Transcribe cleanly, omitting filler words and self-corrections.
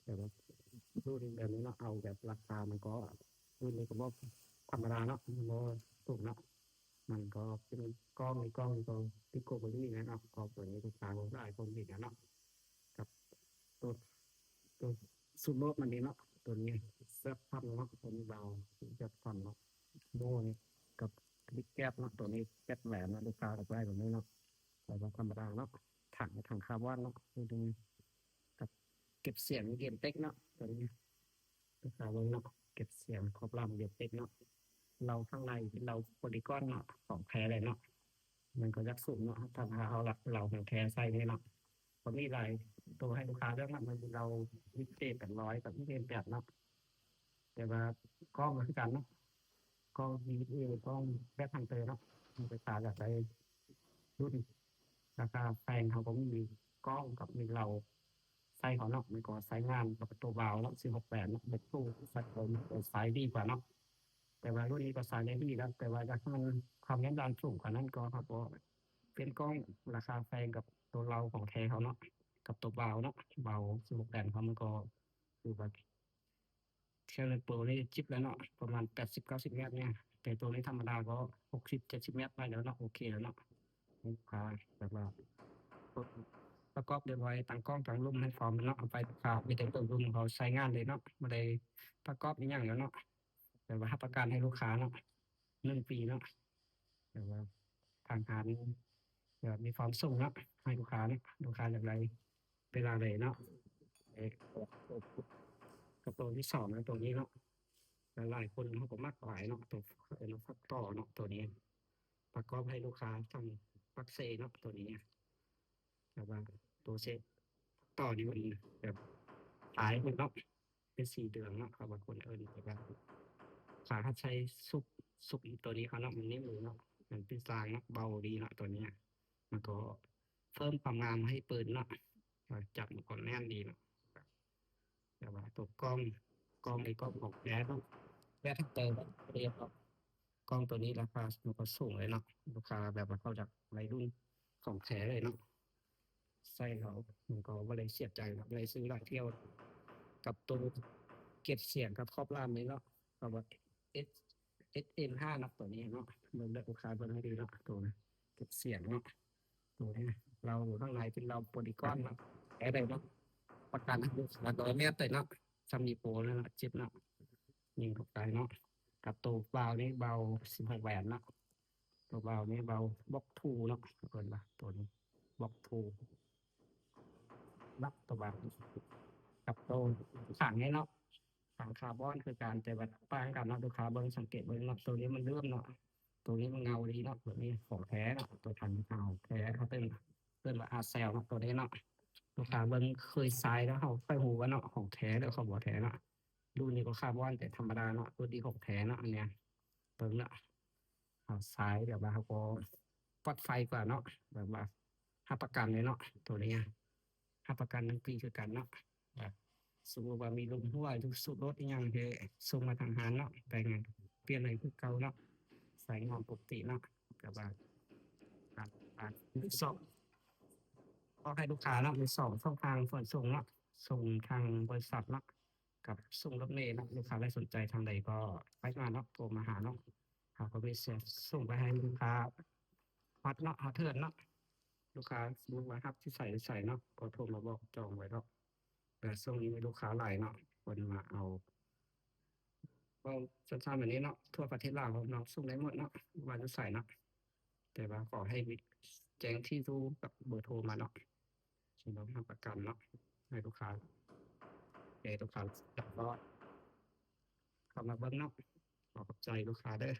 แต่ว่ารุ่นแบบนี้เนาะเอาแบบราคามันก็รุ่นนี้ก็บ่ธรรมดาเนาะมันบ่ถูกเนาะมันก็เป็นกล้องที่โกโบนี่นะเนาะก็ตัวนี้ลูกค้าผมหลายคนเห็นนะเนาะกับตัวตัวซูโม่มันนี่เนาะตัวนี้เสื้อผ้าเนาะตัวนี้เบาจะผ่อนเนาะโม่นี่กับบิ๊กแก๊ปเนาะตัวนี้แก๊ปแหวนเนาะลูกค้ากับได้แบบนี้เนาะแต่ว่าธรรมดาเนาะถังคาร์บอนเนาะตัวนี้กับเก็บเสียงเกมเต็กเนาะตัวนี้ ลูกค้าเบิ่งเนาะเก็บเสียงครบลำเก็บเต็กเนาะเราข้างในเป็นเราโพลีกอนเนาะของแท้เลยเนาะมันก็ยักสูงเนาะถ้าเอาหลักเราของแท้ใส่เนี่ยเนาะผมมีหลายตัวให้ลูกค้าเลือกนะมันเราวิเศษแบบร้อยกับวิเศษแบบเนาะแต่ว่ากล้องเหมือนกันเนาะกล้องมีกล้องแบบทางเตอร์เนาะมันไปตาจากไปรุ่นราคาแพงเขาก็มีกล้องกับมีเราไซส์เขาเนาะมันก็ไซส์งานกับตัวเบาเนาะ468เนาะเด็กตู้ใส่ผมไซส์ดีกว่าเนาะ แต่ว่ารุ่นนี้ก็ไซส์ได้ดีแล้วแต่ว่าอยากให้มันความยันยานสูงกว่านั้นก็ครับก็เป็นกล้องราคาแพงกับตัวเราของแท้เขาเนาะกับตัวเบาเนาะเบา16 แดนเขามันก็คือแบบเทเลโปรนี่จิบแล้วเนาะประมาณ80-90 เมตรเนี่ยแต่ตัวนี้ธรรมดาก็60-70 เมตรไปแล้วเนาะโอเคแล้วเนาะลูกค้าแบบว่าประกอบเรียบร้อยตั้งกล้องตั้งรูมให้พร้อมเนาะเอาไปฝากมีแต่ตัวรูมเขาใช้งานเลยเนาะไม่ได้ประกอบอหย่างแล้วเนาะแต่ว่ารับประกันให้ลูกค้าเนาะ1 ปีเนาะแต่ว่าทางการแบบมีความสูงเนาะให้ลูกค้าเนี่ยลูกค้าอย่างไรเวลาเลยเนาะเอกกับตัวที่2นะตัวนี้เนาะหลายๆคนเขาก็มักหลายเนาะตัวฟักต่อเนาะตัวนี้ประกอบให้ลูกค้าทำปักเซเนาะตัวนี้แต่ว่าตัวเซต่อนี่มันแบบขายมันเนาะเป็นสีเหลืองเนาะครับบางคนแต่ว่าขาถ้าใช้ซุปอีตัวนี้เขาเนาะมันนิ่มเลยเนาะมันเป็นสายเนาะเบาดีเนาะตัวเนี้ยมันก็เพิ่มความงามให้ปืนเนาะจับมันก็แน่นดีเนาะแต่ว่าตัวกล้องในกล้องของแท้ทั้งเติมเรียบร้อยกล้องตัวนี้ราคามันก็สูงเลยเนาะราคาแบบว่าเขาจากวัยรุ่นของแท้เลยเนาะใส่เขามันก็บ่ได้เสียใจเนาะบ่ได้ซื้อหลายเที่ยวกับตัวเก็บเสียงกับครอบล่ามนี้เนาะก็ว่า S SM5 เนาะตัวนี้เนาะเบิ่งแล้วลูกค้าเบิ่งให้ดีเนาะตัวนี้เก็บเสียงเนาะตัวนี้เราข้างในเป็นเราโพลีกอนเนาะแท้เลยเนาะประกันให้ลูกค้า100 เมตรเนาะซ้ำนี้โปรแล้วเนาะจิบเนาะยิงเข้าไปเนาะกับตัวเบานี่เบา16 แหวนเนาะตัวเบานี่เบาบล็อกทูเนาะเพิ่นว่าตัวนี้บล็อกทูรับตัวเบากับตัวถังนี่เนาะถังคาร์บอนคือการแต่ว่าต่างกันเนาะลูกค้าเบิ่งสังเกตเบิ่งเนาะตัวนี้มันเลื่อมเนาะตัวนี้มันเงาดีเนาะตัวนี้ของแท้เนาะตัวถังเงาแท้เขาเติ้นว่า Arcel เนาะตัวนี้เนาะลูกค้าเบิ่งเคยใช้แล้วเขาค่อยรู้ว่าเนาะของแท้หรือของบ่แท้เนาะรุ่นนี้ก็คาร์บอนแต่ธรรมดาเนาะรุ่นนี้ของแท้เนาะอันเนี้ยเบิ่งเนาะเขาใช้แบบว่าเขาก็ปลอดภัยกว่าเนาะแบบว่ารับประกันเลยเนาะตัวนี้รับประกัน1 ปีคือกันเนาะแบบสมมุติว่ามีลมรั่วหรือสูบรถอิหยังที่ส่งมาทางหารเนาะแต่งานเปลี่ยนให้คือเก่าเนาะใช้งานปกติเนาะก็ว่าการมือสองก็ให้ลูกค้าเนาะมือสองช่องทางขนส่งเนาะส่งทางบริษัทเนาะกับส่งรถเมล์เนาะลูกค้าได้สนใจทางใดก็ไปมาเนาะโทรมาหาเนาะเขาก็ไปส่งไปให้ลูกค้าฮอตเนาะฮอตเทิร์นเนาะลูกค้าสมมุติว่ารับที่ใส่เนาะก็โทรมาบอกจองไว้เนาะแต่ช่วงนี้มีลูกค้าหลายเนาะคนมาเอา ก็สั้นๆแบบนี้เนาะทั่วประเทศลาวเนาะส่งได้หมดเนาะว่าจะใส่เนาะแต่ว่าขอให้มีแจ้งที่อยู่กับเบอร์โทรมาเนาะสิเราทำประกันเนาะให้ลูกค้าให้ลูกค้ารับรอดเข้ามาเบิ่งเนาะขอขอบใจลูกค้าเด้อ